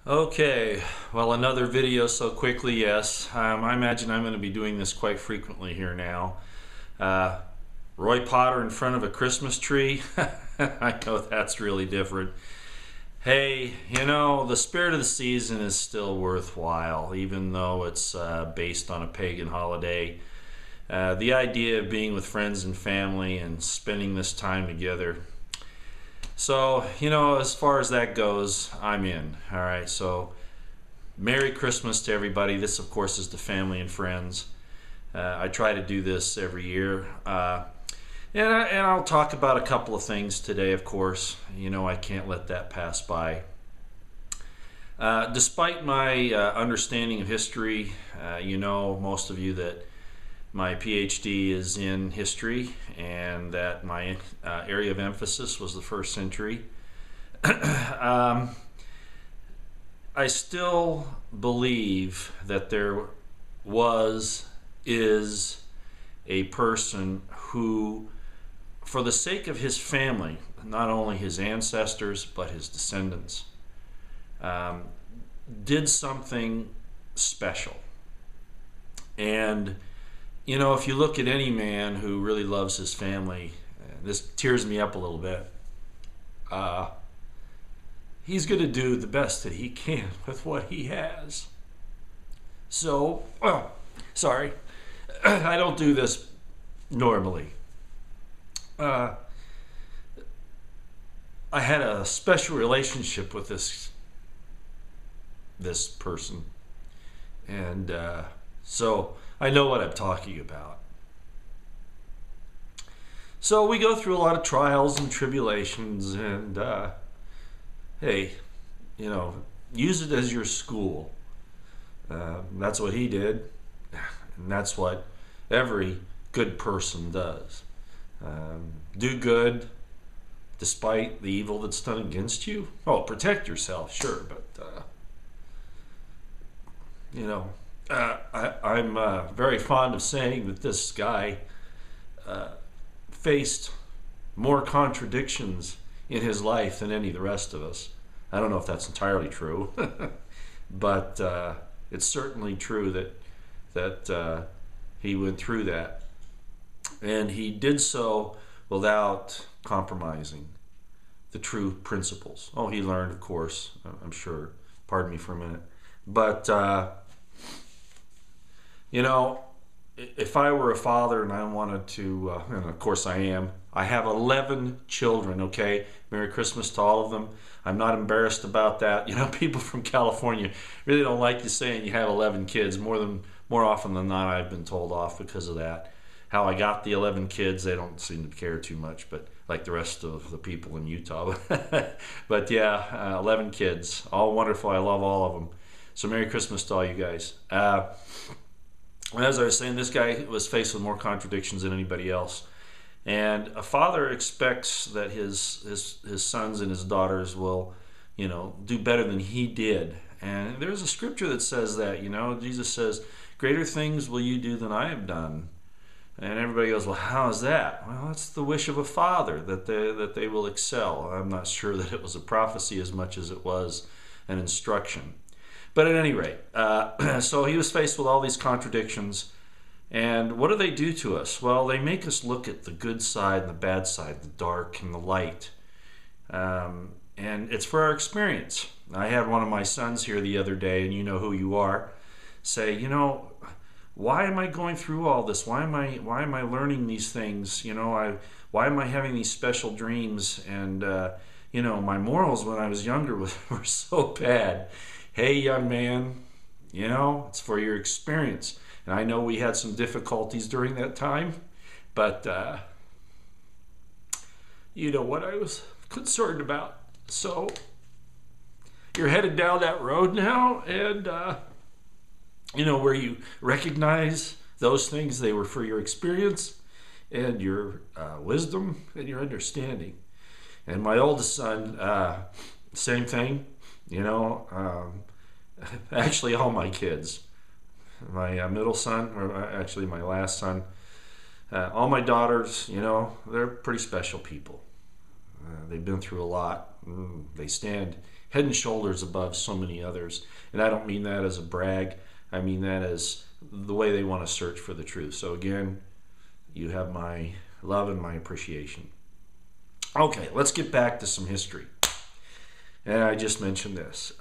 Okay, well, another video so quickly, yes. I imagine I'm going to be doing this quite frequently here now. Uh, Roy Potter in front of a Christmas tree. I know that's really different. Hey, the spirit of the season is still worthwhile, even though it's based on a pagan holiday. The idea of being with friends and family and spending this time together. So, as far as that goes, I'm in. All right, so Merry Christmas to everybody. This, of course, is to family and friends. I try to do this every year. And I'll talk about a couple of things today, of course. I can't let that pass by. Despite my understanding of history, most of you, that my PhD is in history and that my area of emphasis was the first century. I still believe that there is a person who, for the sake of his family, not only his ancestors, but his descendants, did something special. And, if you look at any man who really loves his family, this tears me up a little bit. He's going to do the best that he can with what he has. So, sorry, I don't do this normally. I had a special relationship with this person, and so I know what I'm talking about. So we go through a lot of trials and tribulations, and hey, use it as your school. That's what he did, and that's what every good person does. Do good despite the evil that's done against you. Oh, protect yourself, sure, but I'm very fond of saying that this guy faced more contradictions in his life than any of the rest of us. I don't know if that's entirely true, but it's certainly true that he went through that. And he did so without compromising the true principles. Oh, he learned, of course, I'm sure. Pardon me for a minute. But, if I were a father and I wanted to, and of course I am, I have 11 children, okay? Merry Christmas to all of them. I'm not embarrassed about that. People from California really don't like you saying you have 11 kids. More often than not, I've been told off because of that. How I got the 11 kids, they don't seem to care too much, but like the rest of the people in Utah. But yeah, 11 kids, all wonderful. I love all of them. So Merry Christmas to all you guys. As I was saying, this guy was faced with more contradictions than anybody else. And a father expects that his sons and his daughters will, do better than he did. And there's a scripture that says that, Jesus says, "Greater things will you do than I have done." And everybody goes, "Well, how is that?" Well, it's the wish of a father that they will excel. I'm not sure that it was a prophecy as much as it was an instruction. But at any rate, so he was faced with all these contradictions. And what do they do to us? Well, they make us look at the good side and the bad side, the dark and the light. And it's for our experience. I had one of my sons here the other day, and you know who you are, say, why am I going through all this? Why am I learning these things? Why am I having these special dreams? And my morals when I was younger were so bad. Hey, young man, it's for your experience. And I know we had some difficulties during that time, but you know what I was concerned about. So you're headed down that road now, and where you recognize those things, they were for your experience and your wisdom and your understanding. And my oldest son, same thing, actually all my kids, my middle son, or actually my last son, all my daughters, they're pretty special people. They've been through a lot. They stand head and shoulders above so many others. And I don't mean that as a brag. I mean that as the way they want to search for the truth. So again, you have my love and my appreciation. Okay, let's get back to some history. And I just mentioned this.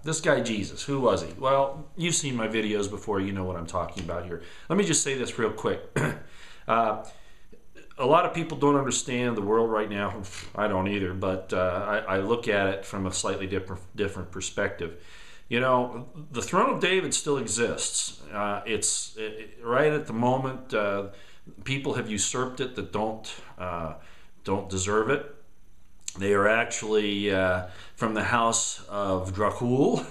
This guy Jesus, who was he? Well, you've seen my videos before. You know what I'm talking about here. Let me just say this real quick. A lot of people don't understand the world right now. I don't either, but I look at it from a slightly different perspective. You know, the throne of David still exists. It's right at the moment. People have usurped it that don't deserve it. They are actually from the house of Dracul,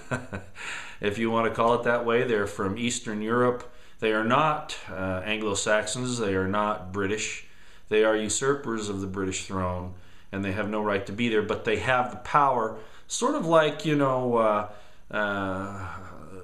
if you want to call it that way. They're from Eastern Europe. They are not Anglo-Saxons. They are not British. They are usurpers of the British throne, and they have no right to be there, but they have the power, sort of like, you know,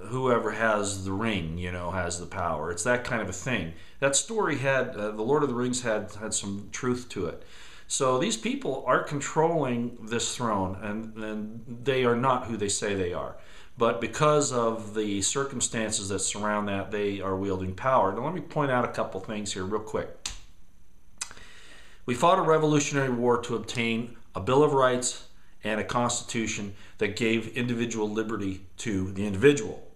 whoever has the ring, you know, has the power. It's that kind of a thing. That story had, the Lord of the Rings had some truth to it. So these people are controlling this throne, and they are not who they say they are. But because of the circumstances that surround that, they are wielding power. Now let me point out a couple things here real quick. We fought a revolutionary war to obtain a Bill of Rights and a constitution that gave individual liberty to the individual,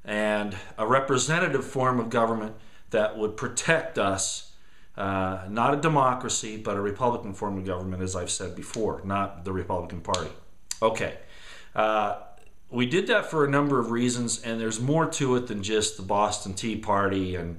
and a representative form of government that would protect us, not a democracy, but a Republican form of government, as I've said before, not the Republican Party. Okay. We did that for a number of reasons, and there's more to it than just the Boston Tea Party and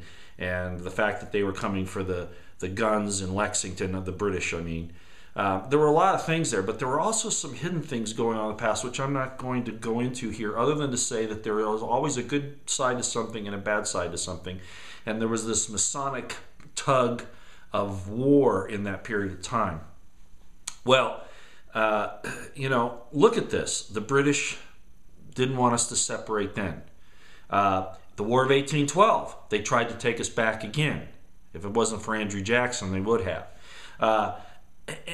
the fact that they were coming for the guns in Lexington, of the British, I mean. There were a lot of things there, but there were also some hidden things going on in the past, which I'm not going to go into here, other than to say that there was always a good side to something and a bad side to something. And there was this Masonic tug of war in that period of time. Well, you know, look at this. The British didn't want us to separate then. The War of 1812, they tried to take us back again. If it wasn't for Andrew Jackson, they would have.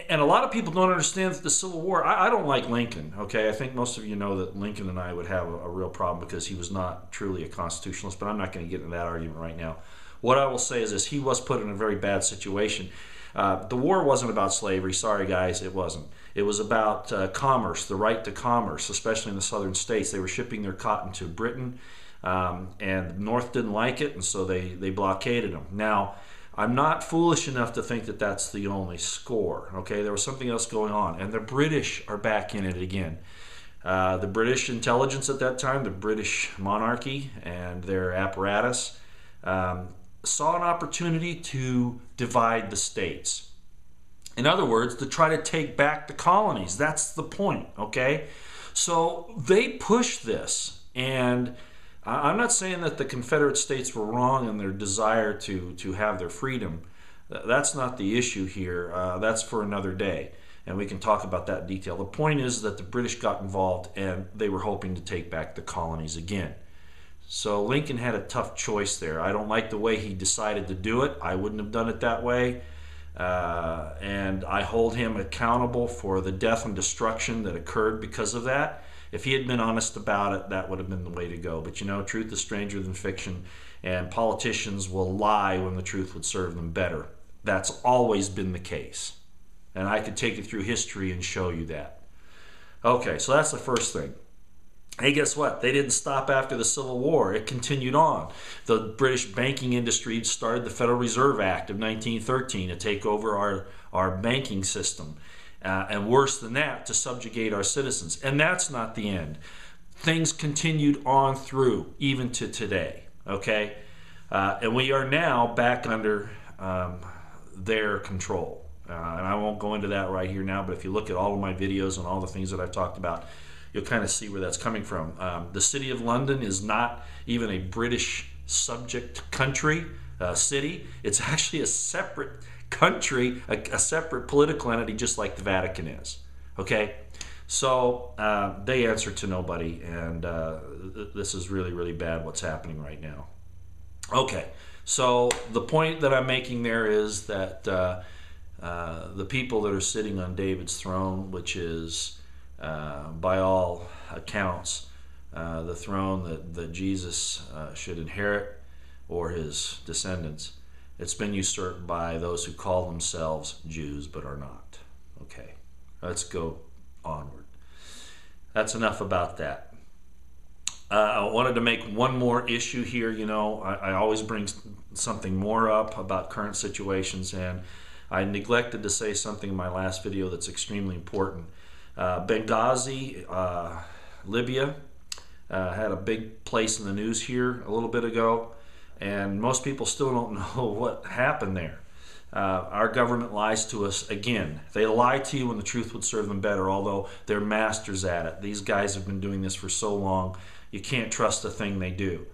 And a lot of people don't understand the Civil War. I don't like Lincoln, okay? I think most of you know that Lincoln and I would have a real problem because he was not truly a constitutionalist, but I'm not going to get into that argument right now. What I will say is this: he was put in a very bad situation. The war wasn't about slavery. Sorry, guys, it wasn't. It was about commerce, the right to commerce, especially in the southern states. They were shipping their cotton to Britain, and the North didn't like it, and so they blockaded them. Now, I'm not foolish enough to think that that's the only score. Okay, there was something else going on, and the British are back in it again. The British intelligence at that time, the British monarchy and their apparatus, saw an opportunity to divide the states. In other words, to try to take back the colonies. That's the point, okay? So they pushed this, and I'm not saying that the Confederate States were wrong in their desire to have their freedom. That's not the issue here. That's for another day, and we can talk about that in detail. The point is that the British got involved, and they were hoping to take back the colonies again. So Lincoln had a tough choice there. I don't like the way he decided to do it. I wouldn't have done it that way. And I hold him accountable for the death and destruction that occurred because of that. If he had been honest about it, that would have been the way to go. But you know, truth is stranger than fiction, and politicians will lie when the truth would serve them better. That's always been the case. And I could take you through history and show you that. Okay, so that's the first thing. Hey, guess what? They didn't stop after the Civil War. It continued on. The British banking industry started the Federal Reserve Act of 1913 to take over our banking system. And worse than that, to subjugate our citizens. And that's not the end. Things continued on through, even to today. Okay? And we are now back under their control. And I won't go into that right here now, but if you look at all of my videos and all the things that I've talked about, you'll kind of see where that's coming from. The City of London is not even a British subject country, city. It's actually a separate country, a separate political entity, just like the Vatican is. Okay? So they answer to nobody, and this is really, really bad what's happening right now. Okay, so the point that I'm making there is that the people that are sitting on David's throne, which is by all accounts, the throne that Jesus should inherit, or his descendants. It's been usurped by those who call themselves Jews but are not. Okay, let's go onward. That's enough about that. I wanted to make one more issue here. You know, I always bring something more up about current situations, and I neglected to say something in my last video that's extremely important. Benghazi, Libya, had a big place in the news here a little bit ago, and most people still don't know what happened there. Our government lies to us again. They lie to you when the truth would serve them better, although they're masters at it. These guys have been doing this for so long, you can't trust a thing they do.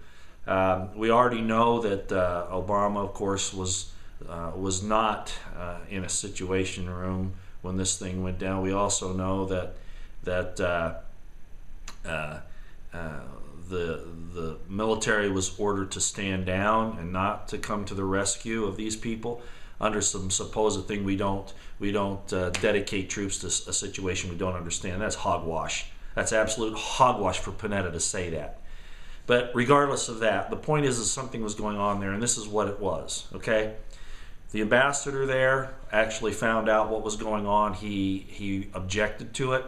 We already know that Obama, of course, was not in a situation room when this thing went down. We also know that the military was ordered to stand down and not to come to the rescue of these people under some supposed thing. We don't dedicate troops to a situation we don't understand. That's hogwash. That's absolute hogwash for Panetta to say that. But regardless of that, the point is something was going on there, and this is what it was. Okay, the ambassador there actually found out what was going on. He objected to it,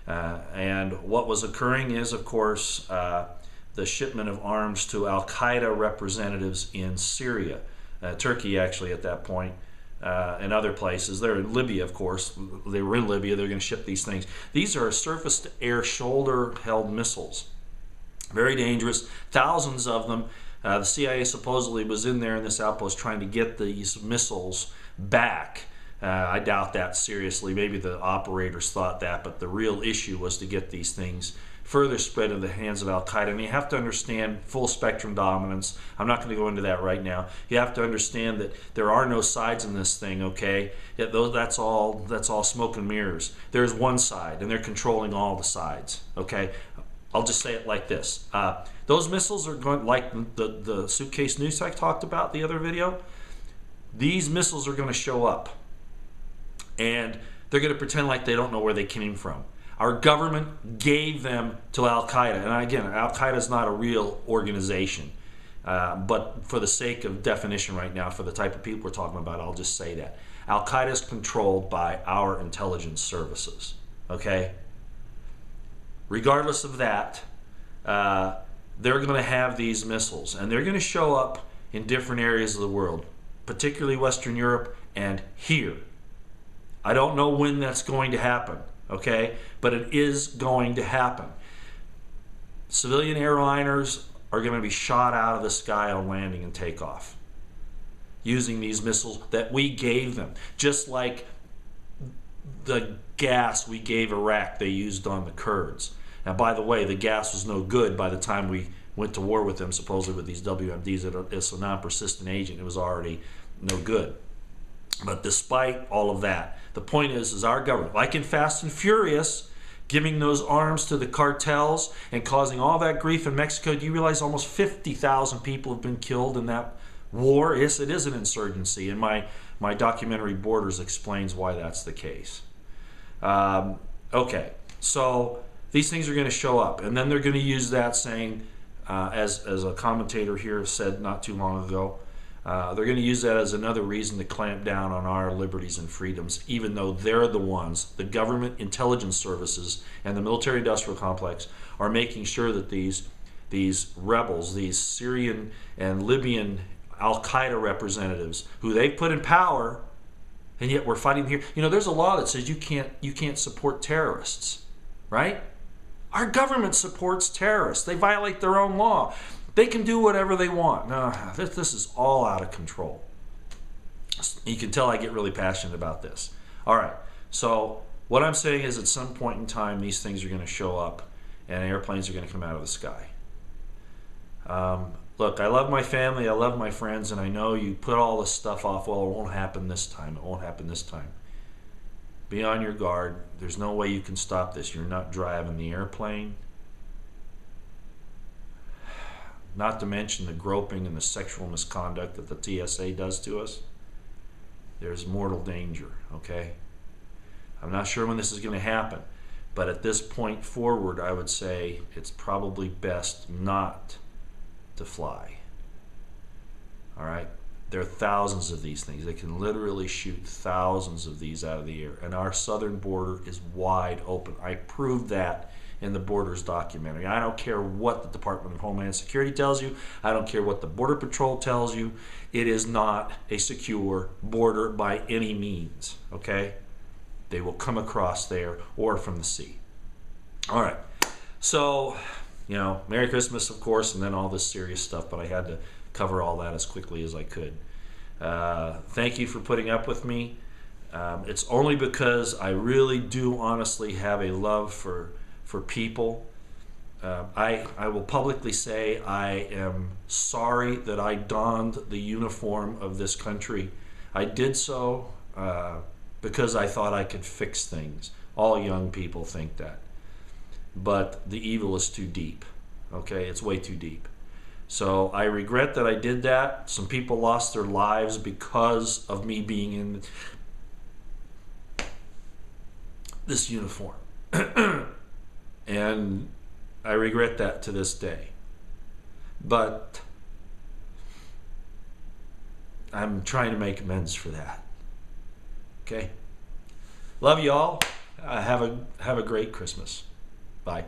and what was occurring is, of course, the shipment of arms to Al-Qaeda representatives in Syria, Turkey actually at that point, and other places. They're in Libya, of course. They were in Libya. They're going to ship these things. These are surface-to-air, shoulder-held missiles. Very dangerous. Thousands of them. The CIA supposedly was in there in this outpost trying to get these missiles back. I doubt that seriously. Maybe the operators thought that, but the real issue was to get these things further spread into the hands of Al-Qaeda. And you have to understand full spectrum dominance. I'm not going to go into that right now. You have to understand that there are no sides in this thing, okay? That's all smoke and mirrors. There's one side, and they're controlling all the sides, okay? I'll just say it like this. Those missiles are going, like the suitcase news I talked about the other video, these missiles are going to show up, and they're going to pretend like they don't know where they came from. Our government gave them to Al-Qaeda. And again, Al-Qaeda is not a real organization. But for the sake of definition right now, for the type of people we're talking about, I'll just say that. Al-Qaeda is controlled by our intelligence services. Okay? Regardless of that, they're going to have these missiles. And they're going to show up in different areas of the world, particularly Western Europe and here. I don't know when that's going to happen. Okay, but it is going to happen. Civilian airliners are going to be shot out of the sky on landing and takeoff using these missiles that we gave them. Just like the gas we gave Iraq, they used on the Kurds. Now, by the way, the gas was no good by the time we went to war with them, supposedly with these WMDs. It's a non-persistent agent. It was already no good. But despite all of that, the point is our government, like in Fast and Furious, giving those arms to the cartels and causing all that grief in Mexico. Do you realize almost 50,000 people have been killed in that war? Yes, it is an insurgency, and my documentary Borders explains why that's the case. Okay, so these things are going to show up, and then they're going to use that saying, as a commentator here said not too long ago, they're going to use that as another reason to clamp down on our liberties and freedoms, even though they're the ones, the government intelligence services and the military-industrial complex, are making sure that these rebels, these Syrian and Libyan Al-Qaeda representatives, who they've put in power, and yet we're fighting here. You know, there's a law that says you can't support terrorists, right? Our government supports terrorists. They violate their own law. They can do whatever they want. No, this is all out of control. You can tell I get really passionate about this. All right, so what I'm saying is at some point in time, these things are going to show up and airplanes are going to come out of the sky. Look, I love my family, I love my friends, and I know you put all this stuff off. Well, it won't happen this time. It won't happen this time. Be on your guard. There's no way you can stop this. You're not driving the airplane. Not to mention the groping and the sexual misconduct that the TSA does to us. There's mortal danger, okay? I'm not sure when this is going to happen, But at this point forward, I would say it's probably best not to fly. All right? There are thousands of these things. They can literally shoot thousands of these out of the air. And our southern border is wide open. I proved that in the Borders documentary. I don't care what the Department of Homeland Security tells you. I don't care what the Border Patrol tells you. It is not a secure border by any means, okay? They will come across there or from the sea. All right. So, Merry Christmas, of course, and then all this serious stuff, but I had to cover all that as quickly as I could. Thank you for putting up with me. It's only because I really do honestly have a love for people. I will publicly say I am sorry that I donned the uniform of this country. I did so because I thought I could fix things. All young people think that. But the evil is too deep. Okay? It's way too deep. So I regret that I did that. Some people lost their lives because of me being in this uniform. And I regret that to this day. But I'm trying to make amends for that. Okay? Love you all. Have a great Christmas. Bye.